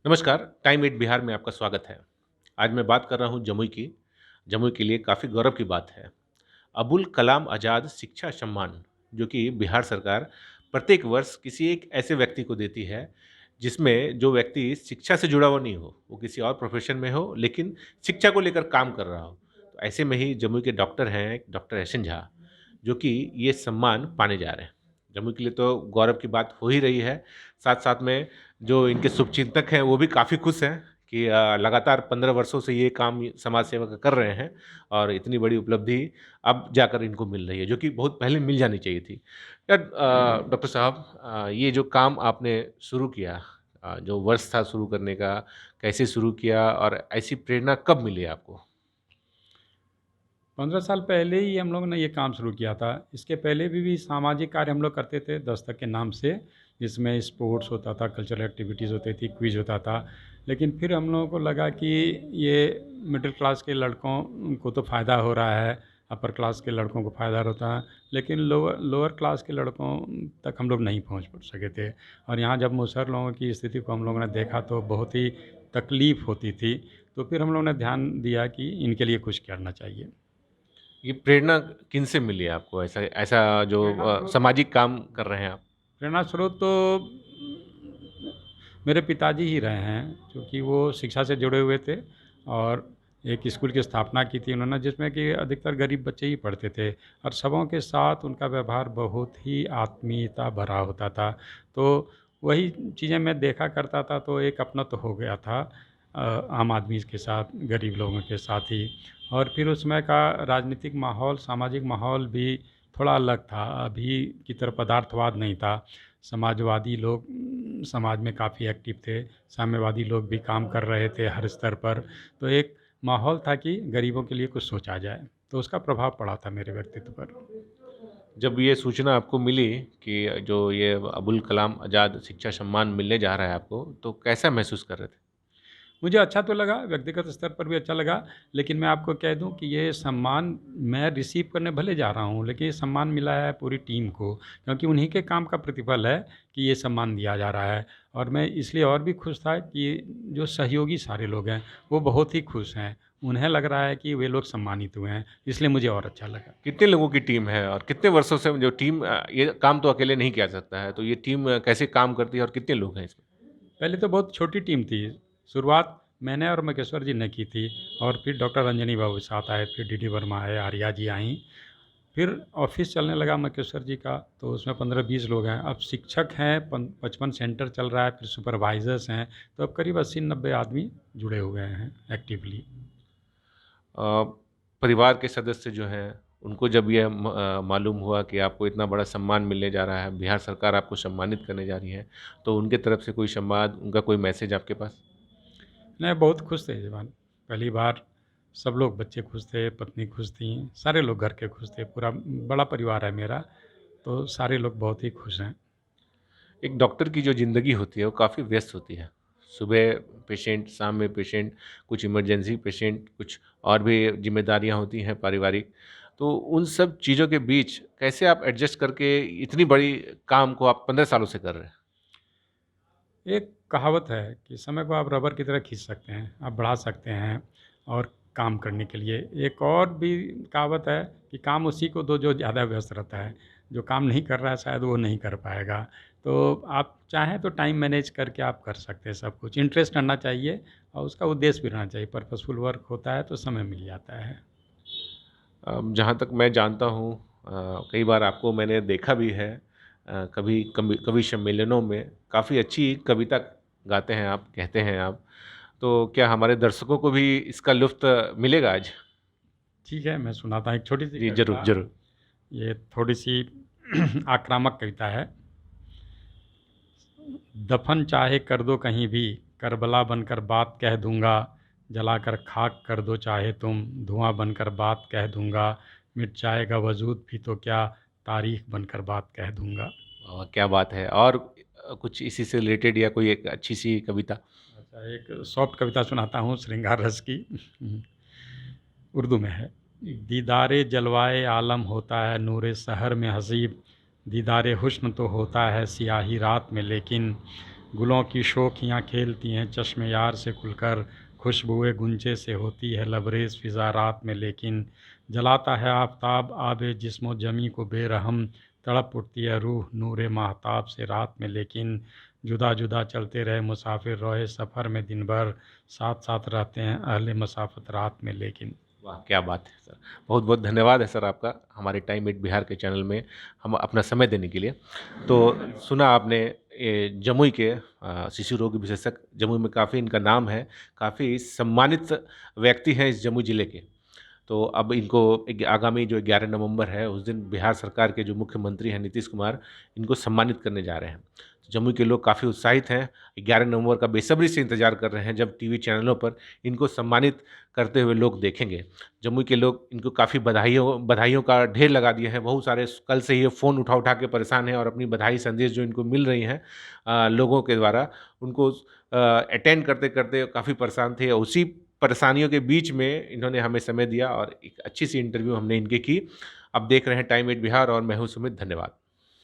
नमस्कार, time eight Bihar में आपका स्वागत है। आज मैं बात कर रहा हूँ जमुई की। जमुई के लिए काफ़ी गौरव की बात है। अबुल कलाम आज़ाद शिक्षा सम्मान, जो कि बिहार सरकार प्रत्येक वर्ष किसी एक ऐसे व्यक्ति को देती है, जिसमें जो व्यक्ति शिक्षा से जुड़ा हुआ नहीं हो, वो किसी और प्रोफ़ेशन में हो, लेकिन शिक्षा को लेकर काम कर रहा हो। तो ऐसे में ही जमुई के डॉक्टर हैं, डॉक्टर एहसन झा, जो कि ये सम्मान पाने जा रहे हैं। जमुई के लिए तो गौरव की बात हो ही रही है, साथ-साथ में जो इनके शुभचिंतक हैं, वो भी काफ़ी खुश हैं कि लगातार 15 वर्षों से ये काम समाज सेवा का कर रहे हैं और इतनी बड़ी उपलब्धि अब जाकर इनको मिल रही है, जो कि बहुत पहले मिल जानी चाहिए थी। डॉक्टर साहब, ये जो काम आपने शुरू किया, जो वर्ष था शुरू करने का, कैसे शुरू किया और ऐसी प्रेरणा कब मिली आपको? 15 साल पहले ही हम लोगों ने ये काम शुरू किया था। इसके पहले भी सामाजिक कार्य हम लोग करते थे दस्तक के नाम से, जिसमें स्पोर्ट्स होता था, कल्चरल एक्टिविटीज़ होती थी, क्विज़ होता था। लेकिन फिर हम लोगों को लगा कि ये मिडिल क्लास के लड़कों को तो फ़ायदा हो रहा है, अपर क्लास के लड़कों को फ़ायदा होता है, लेकिन लोअर लोअर क्लास के लड़कों तक हम लोग नहीं पहुँच सके थे। और यहाँ जब मुसहर लोगों की स्थिति को हम लोगों ने देखा तो बहुत ही तकलीफ़ होती थी। तो फिर हम लोगों ने ध्यान दिया कि इनके लिए कुछ करना चाहिए। ये प्रेरणा किनसे मिली आपको ऐसा ऐसा जो प्रेरणा स्रोत सामाजिक काम कर रहे हैं आप? प्रेरणा स्रोत तो मेरे पिताजी ही रहे हैं, क्योंकि वो शिक्षा से जुड़े हुए थे और एक स्कूल की स्थापना की थी उन्होंने, जिसमें कि अधिकतर गरीब बच्चे ही पढ़ते थे और सबों के साथ उनका व्यवहार बहुत ही आत्मीयता भरा होता था। तो वही चीज़ें मैं देखा करता था, तो एक अपनत्व हो गया था आम आदमी के साथ, गरीब लोगों के साथ ही। और फिर उस समय का राजनीतिक माहौल, सामाजिक माहौल भी थोड़ा अलग था। अभी की तरह पदार्थवाद नहीं था। समाजवादी लोग समाज में काफ़ी एक्टिव थे, साम्यवादी लोग भी काम कर रहे थे हर स्तर पर। तो एक माहौल था कि गरीबों के लिए कुछ सोचा जाए, तो उसका प्रभाव पड़ा था मेरे व्यक्तित्व पर। जब ये सूचना आपको मिली कि जो ये अबुल कलाम आज़ाद शिक्षा सम्मान मिलने जा रहा है आपको, तो कैसा महसूस कर रहे थे? मुझे अच्छा तो लगा, व्यक्तिगत स्तर पर भी अच्छा लगा, लेकिन मैं आपको कह दूँ कि ये सम्मान मैं रिसीव करने भले जा रहा हूँ, लेकिन ये सम्मान मिला है पूरी टीम को, क्योंकि उन्हीं के काम का प्रतिफल है कि ये सम्मान दिया जा रहा है। और मैं इसलिए और भी खुश था कि जो सहयोगी सारे लोग हैं, वो बहुत ही खुश हैं। उन्हें लग रहा है कि वे लोग सम्मानित हुए हैं, इसलिए मुझे और अच्छा लगा। कितने लोगों की टीम है और कितने वर्षों से जो टीम ये काम तो अकेले नहीं किया जा सकता है, तो ये टीम कैसे काम करती है और कितने लोग हैं इसमें? पहले तो बहुत छोटी टीम थी। शुरुआत मैंने और मकेश्वर जी ने की थी और फिर डॉक्टर रंजनी बाबू साथ आए, फिर डीडी वर्मा आए, आर्या जी आईं। फिर ऑफ़िस चलने लगा मकेश्वर जी का, तो उसमें 15-20 लोग हैं। अब शिक्षक हैं, 55 सेंटर चल रहा है, फिर सुपरवाइज़र्स हैं, तो अब करीब 80-90 आदमी जुड़े हुए हैं एक्टिवली। अ, परिवार के सदस्य जो हैं, उनको जब ये मालूम हुआ कि आपको इतना बड़ा सम्मान मिलने जा रहा है, बिहार सरकार आपको सम्मानित करने जा रही है, तो उनके तरफ से कोई संवाद, उनका कोई मैसेज आपके पास? नहीं, बहुत खुश थे जवान। पहली बार सब लोग, बच्चे खुश थे, पत्नी खुश थीं, सारे लोग घर के खुश थे, पूरा बड़ा परिवार है मेरा, तो सारे लोग बहुत ही खुश हैं। एक डॉक्टर की जो ज़िंदगी होती है, वो काफ़ी व्यस्त होती है। सुबह पेशेंट, शाम में पेशेंट, कुछ इमरजेंसी पेशेंट, कुछ और भी ज़िम्मेदारियाँ होती हैं पारिवारिक। तो उन सब चीज़ों के बीच कैसे आप एडजस्ट करके इतनी बड़ी काम को आप 15 सालों से कर रहे हैं? एक कहावत है कि समय को आप रबर की तरह खींच सकते हैं, आप बढ़ा सकते हैं और काम करने के लिए। एक और भी कहावत है कि काम उसी को दो जो ज़्यादा व्यस्त रहता है, जो काम नहीं कर रहा है शायद वो नहीं कर पाएगा। तो आप चाहें तो टाइम मैनेज करके आप कर सकते हैं सब कुछ। इंटरेस्ट रहना चाहिए और उसका उद्देश्य भी रहना चाहिए, पर्पसफुल वर्क होता है तो समय मिल जाता है। जहाँ तक मैं जानता हूँ, कई बार आपको मैंने देखा भी है, कभी कवि कवि सम्मेलनों में काफ़ी अच्छी कविता गाते हैं आप, कहते हैं आप। तो क्या हमारे दर्शकों को भी इसका लुत्फ़ मिलेगा आज? ठीक है, मैं सुनाता हूँ एक छोटी-सी जी, ज़रूर, कविता। ज़रूर। ये थोड़ी-सी आक्रामक कविता है। दफन चाहे कर दो कहीं भी, करबला बनकर बात कह दूंगा। जलाकर खाक कर दो चाहे तुम, धुआं बनकर बात कह दूंगा। मिट जाएगा वजूद भी तो क्या, तारीख बनकर बात कह दूंगा। क्या बात है! और कुछ इसी से रिलेटेड या कोई एक अच्छी-सी कविता? अच्छा, एक सॉफ्ट कविता सुनाता हूँ श्रृंगार रस की। उर्दू में है। दीदारे जलवाए आलम होता है नूरे सहर में हसीब, दीदारे हुस्न तो होता है सियाही रात में लेकिन, गुलों की शोखियाँ खेलती हैं चश्मे यार से खुलकर, खुशबुएं गुंजे से होती है लबरेज फिज़ा रात में, लेकिन जलाता है आफताब आबे जिस्मो जमी को बेरहम, तड़प उठती है रूह नूरे माहताब से रात में, लेकिन जुदा जुदा चलते रहे मुसाफिर रोए सफ़र में दिन भर, साथ साथ रहते हैं अहले मसाफत रात में लेकिन। वाह! क्या बात है सर। बहुत-बहुत धन्यवाद है सर आपका, हमारे टाइम एट बिहार के चैनल में हम अपना समय देने के लिए। तो सुना आपने ये जमुई के शिशु रोग विशेषज्ञ, जमुई में काफ़ी इनका नाम है, काफ़ी सम्मानित व्यक्ति हैं इस जमुई ज़िले के। तो अब इनको आगामी जो 11 नवंबर है, उस दिन बिहार सरकार के जो मुख्यमंत्री हैं नीतीश कुमार, इनको सम्मानित करने जा रहे हैं। तो जमुई के लोग काफ़ी उत्साहित हैं, 11 नवंबर का बेसब्री से इंतज़ार कर रहे हैं, जब टीवी चैनलों पर इनको सम्मानित करते हुए लोग देखेंगे। जमुई के लोग इनको काफ़ी बधाइयों बधाइयों का ढेर लगा दिए हैं, बहुत सारे कल से ये फ़ोन उठा-उठा के परेशान हैं और अपनी बधाई संदेश जो इनको मिल रही हैं लोगों के द्वारा, उनको अटेंड करते-करते काफ़ी परेशान थे। उसी परेशानियों के बीच में इन्होंने हमें समय दिया और एक अच्छी-सी इंटरव्यू हमने इनकी की। अब देख रहे हैं टाइम एट बिहार और मैं हूँ सुमित, धन्यवाद।